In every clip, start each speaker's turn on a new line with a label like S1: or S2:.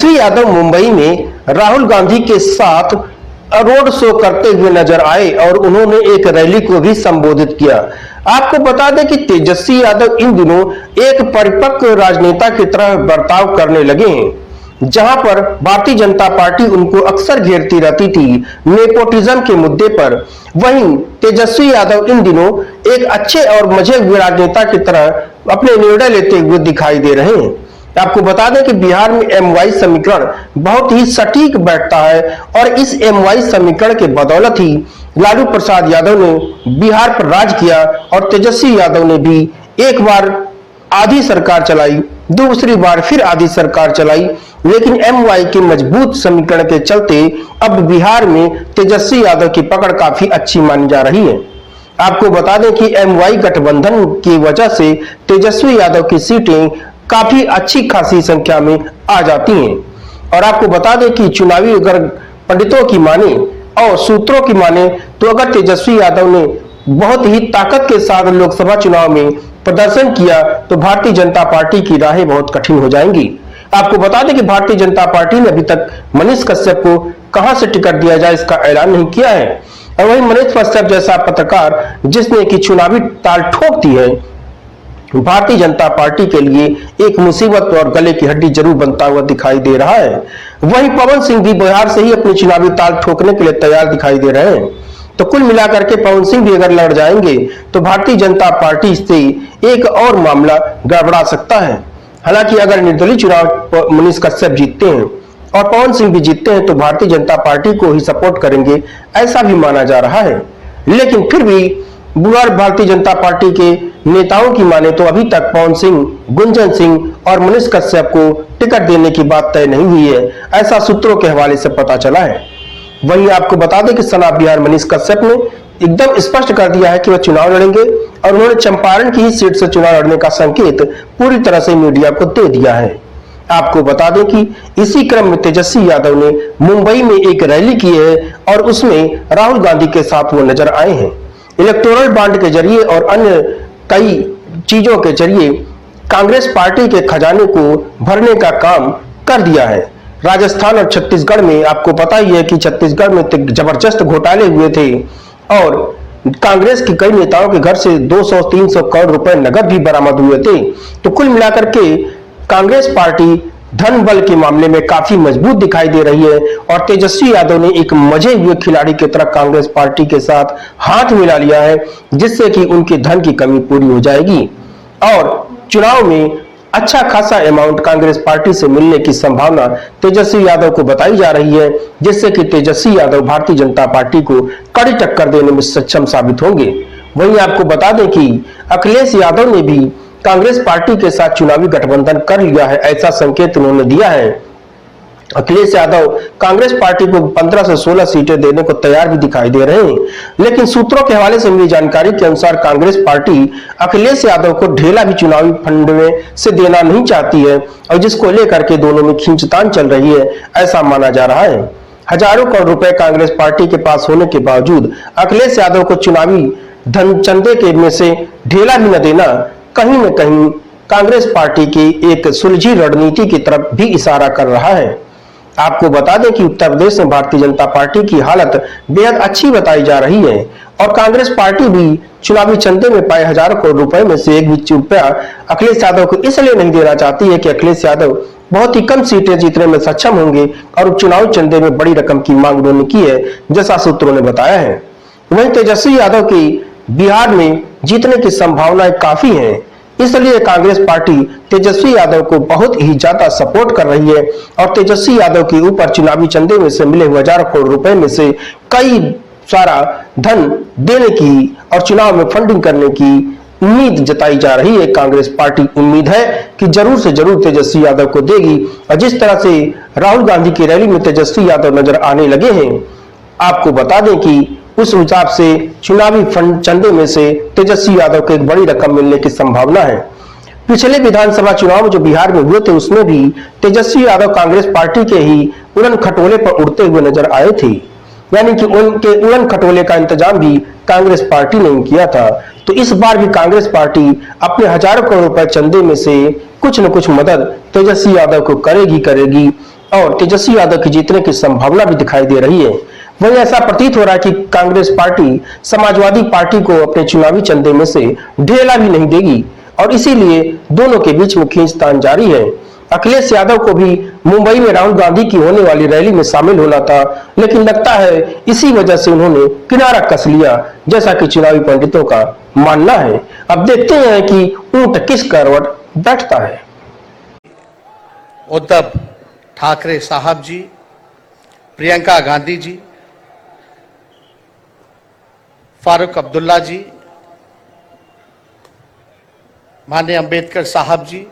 S1: तेजस्वी यादव मुंबई में राहुल गांधी के साथ रोड शो करते हुए नजर आए और उन्होंने एक रैली को भी संबोधित किया। आपको बता दें कि तेजस्वी यादव इन दिनों एक परिपक्व राजनेता की तरह बर्ताव करने लगे हैं, जहां पर भारतीय जनता पार्टी उनको अक्सर घेरती रहती थी नेपोटिज्म के मुद्दे पर। वहीं तेजस्वी यादव इन दिनों एक अच्छे और मजे हुए राजनेता की तरह अपने निर्णय लेते हुए दिखाई दे रहे हैं। आपको बता दें कि बिहार में MY समीकरण बहुत ही सटीक बैठता है और इस MY समीकरण के बदौलत ही लालू प्रसाद यादव ने बिहार पर राज किया और तेजस्वी यादव ने भी एक बार आधी सरकार चलाई, दूसरी बार फिर आधी सरकार चलाई, लेकिन MY के मजबूत समीकरण के चलते अब बिहार में तेजस्वी यादव की पकड़ काफी अच्छी मानी जा रही है। आपको बता दें कि MY गठबंधन की वजह से तेजस्वी यादव की सीटें काफी अच्छी खासी संख्या में आ जाती हैं। और आपको बता दें कि चुनावी अगर पंडितों की माने और सूत्रों की माने तो अगर तेजस्वी यादव ने बहुत ही ताकत के साथ लोकसभा चुनाव में प्रदर्शन किया तो भारतीय जनता पार्टी की राहें बहुत कठिन हो जाएंगी। आपको बता दें कि भारतीय जनता पार्टी ने अभी तक मनीष कश्यप को कहां से टिकट दिया जाए इसका ऐलान नहीं किया है। और वहीं मनीष कश्यप जैसा पत्रकार जिसने की चुनावी ताल ठोक दी है, भारतीय जनता पार्टी के लिए एक मुसीबत और गले की हड्डी जरूर बनता हुआ दिखाई दे रहा है। वहीं पवन सिंह भी बिहार से ही अपनी चुनावी ताल ठोकने के लिए तैयार दिखाई दे रहे हैं। तो कुल मिलाकर के पवन सिंह भी अगर लड़ जाएंगे तो भारतीय जनता पार्टी से एक और मामला गड़बड़ा सकता है। हालांकि अगर निर्दलीय चुनाव मनीष कश्यप जीतते हैं और पवन सिंह भी जीतते हैं तो भारतीय जनता पार्टी को ही सपोर्ट करेंगे, ऐसा भी माना जा रहा है। लेकिन फिर भी भारतीय जनता पार्टी के नेताओं की माने तो अभी तक पवन सिंह, गुंजन सिंह और मनीष कश्यप को टिकट देने की बात तय नहीं हुई है, ऐसा सूत्रों के हवाले से पता चला है। वहीं आपको बता दें कि सना बिहार मनीष कश्यप ने एकदम स्पष्ट कर दिया है कि वह चुनाव लड़ेंगे और उन्होंने चंपारण की ही सीट से चुनाव लड़ने का संकेत पूरी तरह से मीडिया को दे दिया है। आपको बता दें कि इसी क्रम में तेजस्वी यादव ने मुंबई में एक रैली की है और उसमें राहुल गांधी के साथ वो नजर आए हैं। इलेक्टोरल बॉन्ड के जरिए और अन्य कई चीजों के जरिए कांग्रेस पार्टी के खजाने को भरने का काम कर दिया है। राजस्थान और छत्तीसगढ़ में आपको पता ही है कि छत्तीसगढ़ में जबरदस्त घोटाले हुए थे और कांग्रेस के कई नेताओं के घर से 200-300 करोड़ रुपए नगद भी बरामद हुए थे। तो कुल मिलाकर के कांग्रेस पार्टी धन बल के मामले में काफी मजबूत दिखाई दे रही है और तेजस्वी यादव ने एक मजे हुए खिलाड़ी की तरह कांग्रेस पार्टी के साथ हाथ मिला लिया है, जिससे कि उनके धन की कमी पूरी हो जाएगी और चुनाव में अच्छा खासा अमाउंट कांग्रेस पार्टी से मिलने की संभावना तेजस्वी यादव को बताई जा रही है, जिससे कि तेजस्वी यादव भारतीय जनता पार्टी को कड़ी टक्कर देने में सक्षम साबित होंगे। वहीं आपको बता दें कि अखिलेश यादव ने भी कांग्रेस पार्टी के साथ चुनावी गठबंधन कर लिया है, ऐसा संकेत उन्होंने दिया है। अखिलेश यादव कांग्रेस पार्टी को 15 से 16 सीटें देने को तैयार भी दिखाई दे रहे हैं, लेकिन सूत्रों के हवाले से मिली जानकारी के अनुसार कांग्रेस पार्टी अखिलेश यादव को ढेला भी चुनावी फंड में से देना नहीं चाहती है और जिसको लेकर के दोनों में खींचतान चल रही है, ऐसा माना जा रहा है। हजारों करोड़ रुपए कांग्रेस पार्टी के पास होने के बावजूद अखिलेश यादव को चुनावी धन चंदे के में से ढेला भी न देना कहीं न कहीं कांग्रेस पार्टी की एक सुलझी रणनीति की तरफ भी इशारा कर रहा है। आपको बता दें कि उत्तर प्रदेश में भारतीय जनता पार्टी की हालत बेहद अच्छी बताई जा रही है और कांग्रेस पार्टी भी चुनावी चंदे में पाए हजारों करोड़ रुपए में से एक भी रुपया अखिलेश यादव को इसलिए नहीं देना चाहती है कि अखिलेश यादव बहुत ही कम सीटें जीतने में सक्षम होंगे और चुनावी चंदे में बड़ी रकम की मांग उन्होंने की है, जैसा सूत्रों ने बताया है। वहीं तेजस्वी यादव की बिहार में जीतने की संभावनाएं काफी हैं, इसलिए कांग्रेस पार्टी तेजस्वी यादव को बहुत ही ज्यादा सपोर्ट कर रही है और तेजस्वी यादव के ऊपर चुनावी चंदे में से मिले हुए हजारों करोड़ रुपए में से कई सारा धन देने की और चुनाव में फंडिंग करने की उम्मीद जताई जा रही है। कांग्रेस पार्टी उम्मीद है कि जरूर से जरूर तेजस्वी यादव को देगी और जिस तरह से राहुल गांधी की रैली में तेजस्वी यादव नजर आने लगे हैं, आपको बता दें कि उस हिसाब से चुनावी फंड चंदे में से तेजस्वी यादव को एक बड़ी रकम मिलने की संभावना है। पिछले विधानसभा चुनाव जो बिहार में हुए थे उसमें भी तेजस्वी यादव कांग्रेस पार्टी के ही उड़न खटोले पर उड़ते हुए नजर आए थे, यानी कि उनके उड़न खटोले का इंतजाम भी कांग्रेस पार्टी ने किया था। तो इस बार भी कांग्रेस पार्टी अपने हजारों करोड़ रुपए चंदे में से कुछ न कुछ मदद तेजस्वी यादव को करेगी और तेजस्वी यादव के जीतने की संभावना भी दिखाई दे रही है। वहीं ऐसा प्रतीत हो रहा है कि कांग्रेस पार्टी समाजवादी पार्टी को अपने चुनावी चंदे में से ढेला भी नहीं देगी और इसीलिए दोनों के बीच में खींचतान जारी है। अखिलेश यादव को भी मुंबई में राहुल गांधी की होने वाली रैली में शामिल होना था, लेकिन लगता है इसी वजह से उन्होंने किनारा कस लिया, जैसा कि चुनावी पंडितों का मानना है। अब देखते हैं कि ऊंट किस करवट बैठता है।
S2: उद्धव ठाकरे साहब जी, प्रियंका गांधी जी, फारूक अब्दुल्ला जी, माननीय अंबेडकर साहब जी,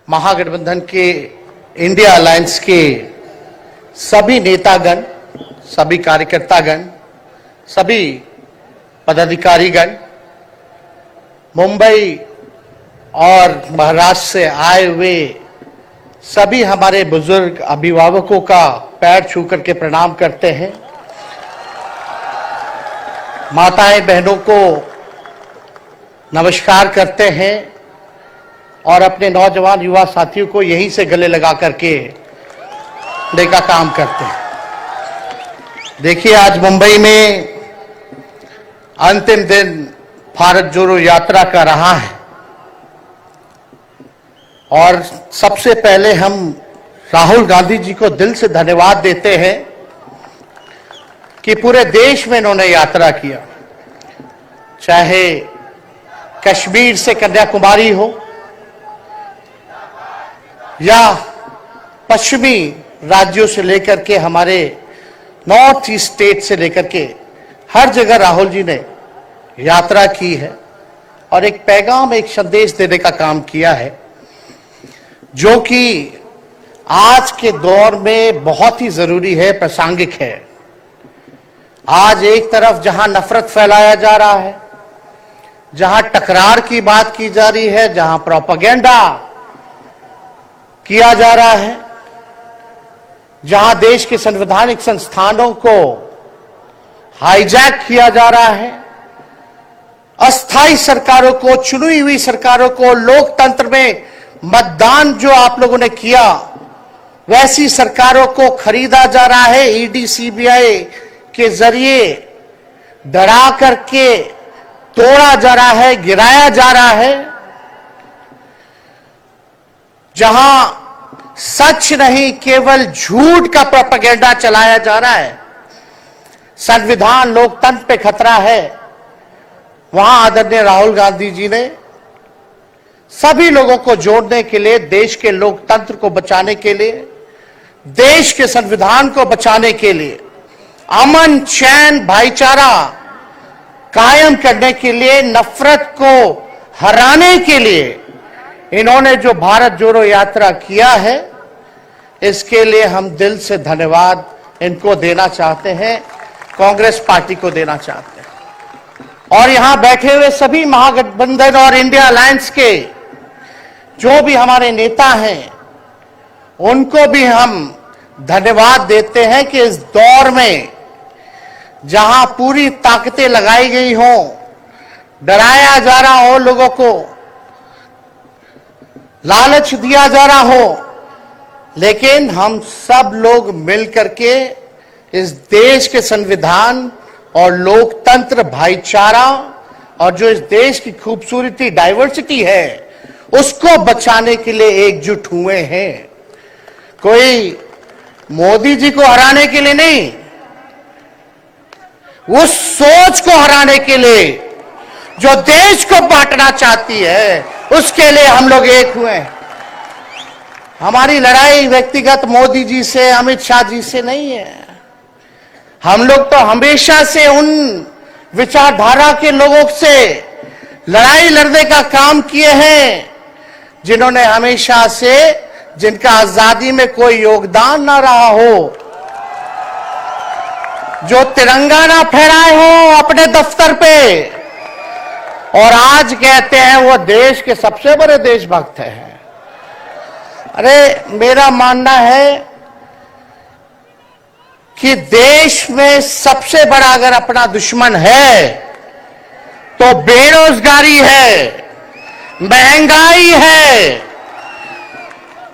S2: महागठबंधन के इंडिया अलायंस के सभी नेतागण, सभी कार्यकर्तागण, सभी पदाधिकारीगण, मुंबई और महाराष्ट्र से आए हुए सभी हमारे बुजुर्ग अभिभावकों का पैर छू करके प्रणाम करते हैं। माताएं बहनों को नमस्कार करते हैं और अपने नौजवान युवा साथियों को यहीं से गले लगा करके का काम करते हैं। देखिए, आज मुंबई में अंतिम दिन भारत जोड़ो यात्रा का रहा है और सबसे पहले हम राहुल गांधी जी को दिल से धन्यवाद देते हैं कि पूरे देश में इन्होंने यात्रा किया, चाहे कश्मीर से कन्याकुमारी हो या पश्चिमी राज्यों से लेकर के हमारे नॉर्थ ईस्ट स्टेट से लेकर के हर जगह राहुल जी ने यात्रा की है और एक पैगाम, एक संदेश देने का काम किया है, जो कि आज के दौर में बहुत ही जरूरी है, प्रासंगिक है। आज एक तरफ जहां नफरत फैलाया जा रहा है, जहां टकरार की बात की जा रही है, जहां प्रोपेगेंडा किया जा रहा है, जहां देश के संवैधानिक संस्थानों को हाईजैक किया जा रहा है, अस्थायी सरकारों को, चुनी हुई सरकारों को, लोकतंत्र में मतदान जो आप लोगों ने किया वैसी सरकारों को खरीदा जा रहा है, ईडी सीबीआई के जरिए डरा करके तोड़ा जा रहा है, गिराया जा रहा है, जहां सच नहीं केवल झूठ का प्रोपेगेंडा चलाया जा रहा है, संविधान लोकतंत्र पे खतरा है, वहां आदरणीय राहुल गांधी जी ने सभी लोगों को जोड़ने के लिए, देश के लोकतंत्र को बचाने के लिए, देश के संविधान को बचाने के लिए, अमन चैन भाईचारा कायम करने के लिए, नफरत को हराने के लिए इन्होंने जो भारत जोड़ो यात्रा किया है, इसके लिए हम दिल से धन्यवाद इनको देना चाहते हैं, कांग्रेस पार्टी को देना चाहते हैं। और यहां बैठे हुए सभी महागठबंधन और इंडिया अलायंस के जो भी हमारे नेता हैं, उनको भी हम धन्यवाद देते हैं कि इस दौर में जहां पूरी ताकतें लगाई गई हों, डराया जा रहा हो, लोगों को लालच दिया जा रहा हो, लेकिन हम सब लोग मिलकर के इस देश के संविधान और लोकतंत्र, भाईचारा और जो इस देश की खूबसूरती, डाइवर्सिटी है, उसको बचाने के लिए एकजुट हुए हैं। कोई मोदी जी को हराने के लिए नहीं, उस सोच को हराने के लिए जो देश को बांटना चाहती है, उसके लिए हम लोग एक हुए हैं। हमारी लड़ाई व्यक्तिगत मोदी जी से, अमित शाह जी से नहीं है। हम लोग तो हमेशा से उन विचारधारा के लोगों से लड़ाई लड़ने का काम किए हैं जिन्होंने हमेशा से, जिनका आजादी में कोई योगदान ना रहा हो, जो तिरंगा ना फहराए हो अपने दफ्तर पे, और आज कहते हैं वो देश के सबसे बड़े देशभक्त हैं। अरे, मेरा मानना है कि देश में सबसे बड़ा अगर अपना दुश्मन है तो बेरोजगारी है, महंगाई है।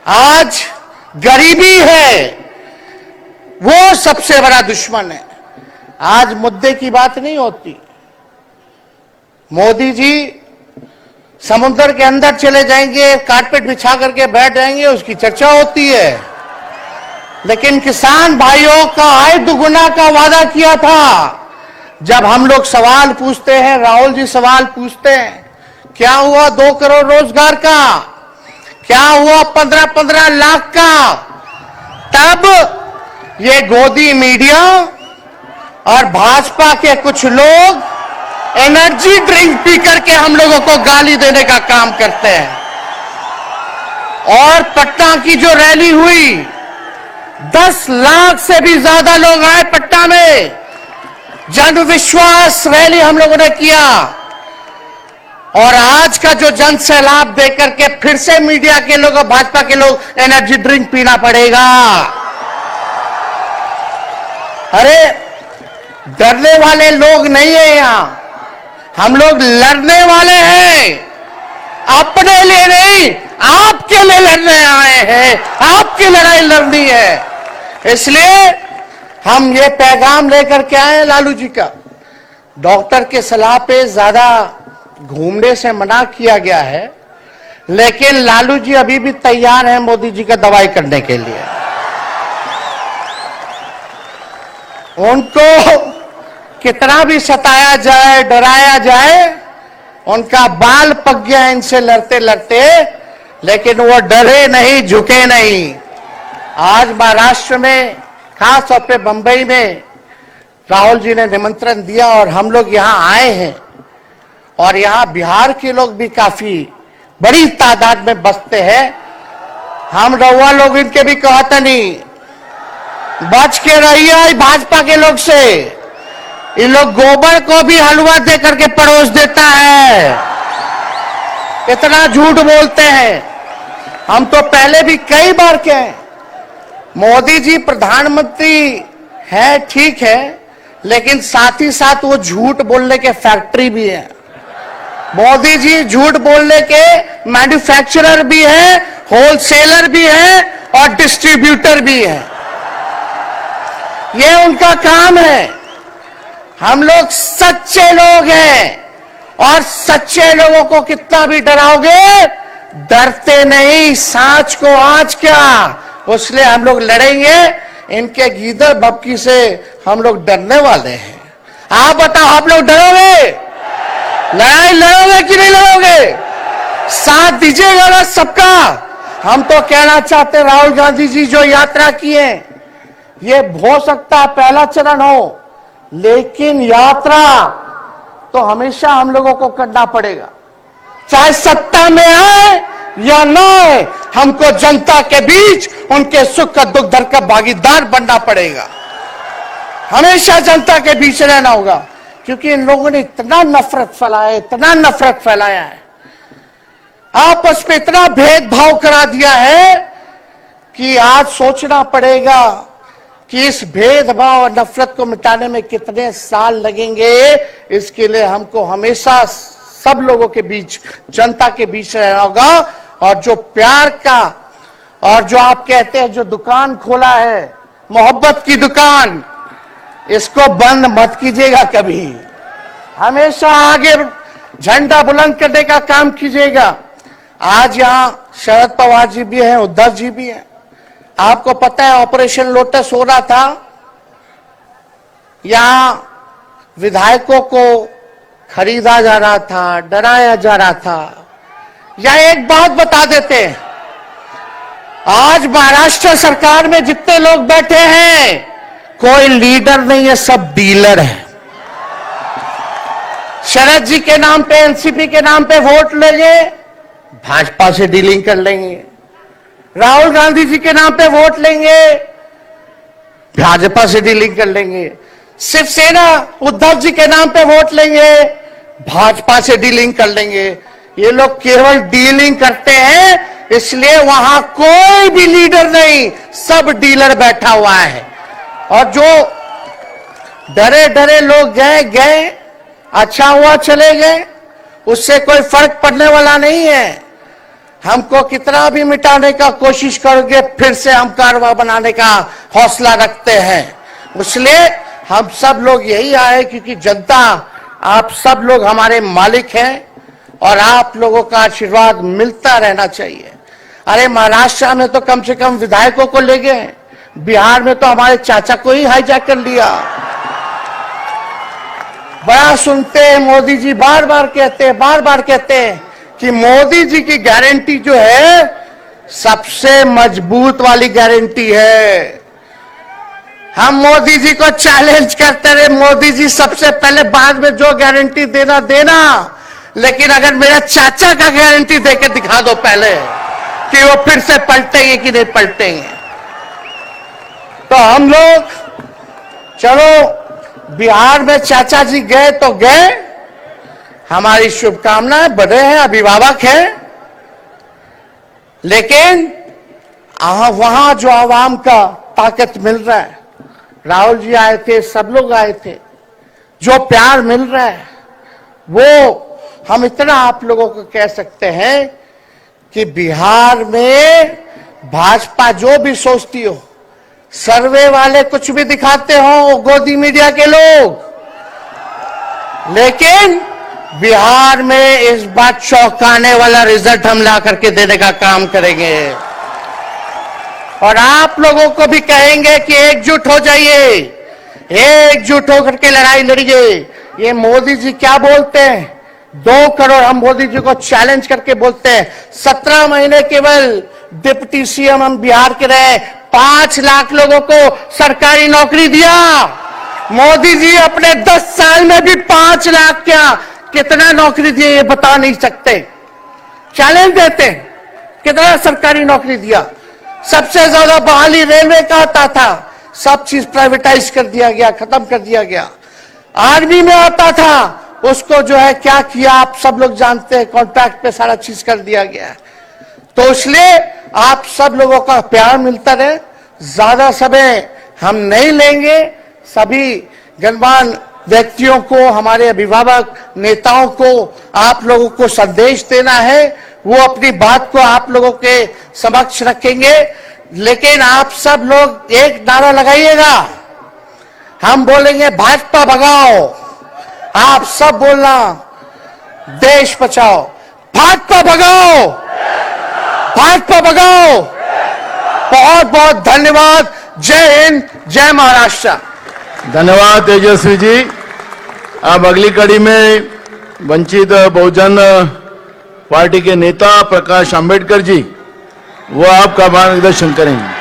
S2: आज गरीबी है, वो सबसे बड़ा दुश्मन है। आज मुद्दे की बात नहीं होती। मोदी जी समुद्र के अंदर चले जाएंगे, कारपेट बिछा करके बैठ जाएंगे, उसकी चर्चा होती है। लेकिन किसान भाइयों का आय दुगुना का वादा किया था। जब हम लोग सवाल पूछते हैं, राहुल जी सवाल पूछते हैं, क्या हुआ 2 करोड़ रोजगार का, क्या हुआ 15-15 लाख का, तब ये गोदी मीडिया और भाजपा के कुछ लोग एनर्जी ड्रिंक पी करके हम लोगों को गाली देने का काम करते हैं। और पटना की जो रैली हुई, 10 लाख से भी ज्यादा लोग आए पटना में। जन विश्वास रैली हम लोगों ने किया। और आज का जो जन सैलाब देकर के फिर से मीडिया के लोग और भाजपा के लोग एनर्जी ड्रिंक पीना पड़ेगा। अरे डरने वाले लोग नहीं है यहां, हम लोग लड़ने वाले हैं। अपने लिए नहीं, आपके लिए लड़ने आए हैं, आपकी लड़ाई लड़नी है। इसलिए हम ये पैगाम लेकर के आए हैं लालू जी का। डॉक्टर के सलाह पे ज्यादा घूमने से मना किया गया है, लेकिन लालू जी अभी भी तैयार हैं मोदी जी का दवाई करने के लिए। उनको कितना भी सताया जाए, डराया जाए, उनका बाल पक गया इनसे लड़ते लड़ते, लेकिन वो डरे नहीं, झुके नहीं। आज महाराष्ट्र में, खास तौर पे बंबई में राहुल जी ने निमंत्रण दिया और हम लोग यहां आए हैं। और यहां बिहार के लोग भी काफी बड़ी तादाद में बसते हैं। हम रउआ लोग इनके भी कहते नहीं, बच के रहिए भाजपा के लोग से। ये लोग गोबर को भी हलवा दे करके परोस देता है, इतना झूठ बोलते हैं। हम तो पहले भी कई बार कहे, मोदी जी प्रधानमंत्री है ठीक है, लेकिन साथ ही साथ वो झूठ बोलने के फैक्ट्री भी है। मोदी जी झूठ बोलने के मैन्युफैक्चरर भी है, होलसेलर भी है और डिस्ट्रीब्यूटर भी है। ये उनका काम है। हम लोग सच्चे लोग हैं और सच्चे लोगों को कितना भी डराओगे, डरते नहीं। सांच को आंच क्या, उसलिए हम लोग लड़ेंगे। इनके गीदड़ भपकी से हम लोग डरने वाले हैं। आप बताओ, आप लोग डरोगे? लड़ाई लड़ोगे कि नहीं लड़ोगे? साथ दीजिएगा ना सबका। हम तो कहना चाहते हैं, राहुल गांधी जी जो यात्रा किए, ये हो सकता है पहला चरण हो, लेकिन यात्रा तो हमेशा हम लोगों को करना पड़ेगा। चाहे सत्ता में आए या ना आए, हमको जनता के बीच उनके सुख का दुख दर्द का भागीदार बनना पड़ेगा। हमेशा जनता के बीच रहना होगा, क्योंकि इन लोगों ने इतना नफरत फैलाया, इतना नफरत फैलाया है, आपस में इतना भेदभाव करा दिया है कि आज सोचना पड़ेगा कि इस भेदभाव और नफरत को मिटाने में कितने साल लगेंगे। इसके लिए हमको हमेशा सब लोगों के बीच, जनता के बीच रहना होगा। और जो प्यार का, और जो आप कहते हैं जो दुकान खोला है, मोहब्बत की दुकान, इसको बंद मत कीजिएगा कभी। हमेशा आगे झंडा बुलंद करने का काम कीजिएगा। आज यहां शरद पवार जी भी हैं, उद्धव जी भी हैं। आपको पता है ऑपरेशन लोटस हो रहा था, यहां विधायकों को खरीदा जा रहा था, डराया जा रहा था। या एक बात बता देते हैं, आज महाराष्ट्र सरकार में जितने लोग बैठे हैं, कोई लीडर नहीं है, सब डीलर है। शरद जी के नाम पे, एनसीपी के नाम पे वोट लेंगे, भाजपा से डीलिंग कर लेंगे। राहुल गांधी जी के नाम पे वोट लेंगे, भाजपा से डीलिंग कर लेंगे। शिवसेना उद्धव जी के नाम पे वोट लेंगे, भाजपा से डीलिंग कर लेंगे। ये लोग केवल डीलिंग करते हैं, इसलिए वहां कोई भी लीडर नहीं, सब डीलर बैठा हुआ है। और जो डरे डरे लोग गए, अच्छा हुआ चले गए, उससे कोई फर्क पड़ने वाला नहीं है। हमको कितना भी मिटाने का कोशिश करोगे, फिर से हम कारवा बनाने का हौसला रखते हैं। इसलिए हम सब लोग यही आए क्योंकि जनता, आप सब लोग हमारे मालिक हैं और आप लोगों का आशीर्वाद मिलता रहना चाहिए। अरे महाराष्ट्र में तो कम से कम विधायकों को ले गए, बिहार में तो हमारे चाचा को ही हाईजैक कर लिया। बड़ा सुनते हैं, मोदी जी बार बार कहते हैं कि मोदी जी की गारंटी जो है सबसे मजबूत वाली गारंटी है। हम मोदी जी को चैलेंज करते रहे, मोदी जी सबसे पहले बाद में जो गारंटी देना, लेकिन अगर मेरा चाचा का गारंटी देके दिखा दो पहले कि वो फिर से पलटेंगे कि नहीं पलटेंगे। तो हम लोग चलो बिहार में चाचा जी गए तो गए, हमारी शुभकामनाएं, बड़े हैं, अभिभावक हैं, लेकिन वहां जो आवाम का ताकत मिल रहा है, राहुल जी आए थे, सब लोग आए थे, जो प्यार मिल रहा है वो हम इतना आप लोगों को कह सकते हैं कि बिहार में भाजपा जो भी सोचती हो, सर्वे वाले कुछ भी दिखाते हो, गोदी मीडिया के लोग, लेकिन बिहार में इस बार चौंकाने वाला रिजल्ट हम ला करके देने का काम करेंगे। और आप लोगों को भी कहेंगे कि एकजुट हो जाइए, एकजुट होकर के लड़ाई लड़िए। ये मोदी जी क्या बोलते हैं, 2 करोड़, हम मोदी जी को चैलेंज करके बोलते हैं, 17 महीने केवल डिप्टी सीएम हम बिहार के रहे, 5 लाख लोगों को सरकारी नौकरी दिया। मोदी जी अपने 10 साल में भी 5 लाख क्या, कितना नौकरी दिए ये बता नहीं सकते। चैलेंज देते हैं, कितना सरकारी नौकरी दिया। सबसे ज्यादा बहाली रेलवे का आता था, सब चीज प्राइवेटाइज कर दिया गया, खत्म कर दिया गया। आर्मी में आता था, उसको जो है क्या किया आप सब लोग जानते हैं, कॉन्ट्रैक्ट पे सारा चीज कर दिया गया। तो इसलिए आप सब लोगों का प्यार मिलता रहे। ज्यादा समय हम नहीं लेंगे, सभी गणमान्य व्यक्तियों को, हमारे अभिभावक नेताओं को आप लोगों को संदेश देना है, वो अपनी बात को आप लोगों के समक्ष रखेंगे। लेकिन आप सब लोग एक नारा लगाइएगा, हम बोलेंगे भाजपा भगाओ, आप सब बोलना देश बचाओ, भाजपा भगाओ, भाजपा भगाओ। बहुत बहुत धन्यवाद। जय हिंद, जय महाराष्ट्र।
S3: धन्यवाद तेजस्वी जी। अब अगली कड़ी में वंचित बहुजन पार्टी के नेता प्रकाश आंबेडकर जी, वो आपका मार्गदर्शन करेंगे।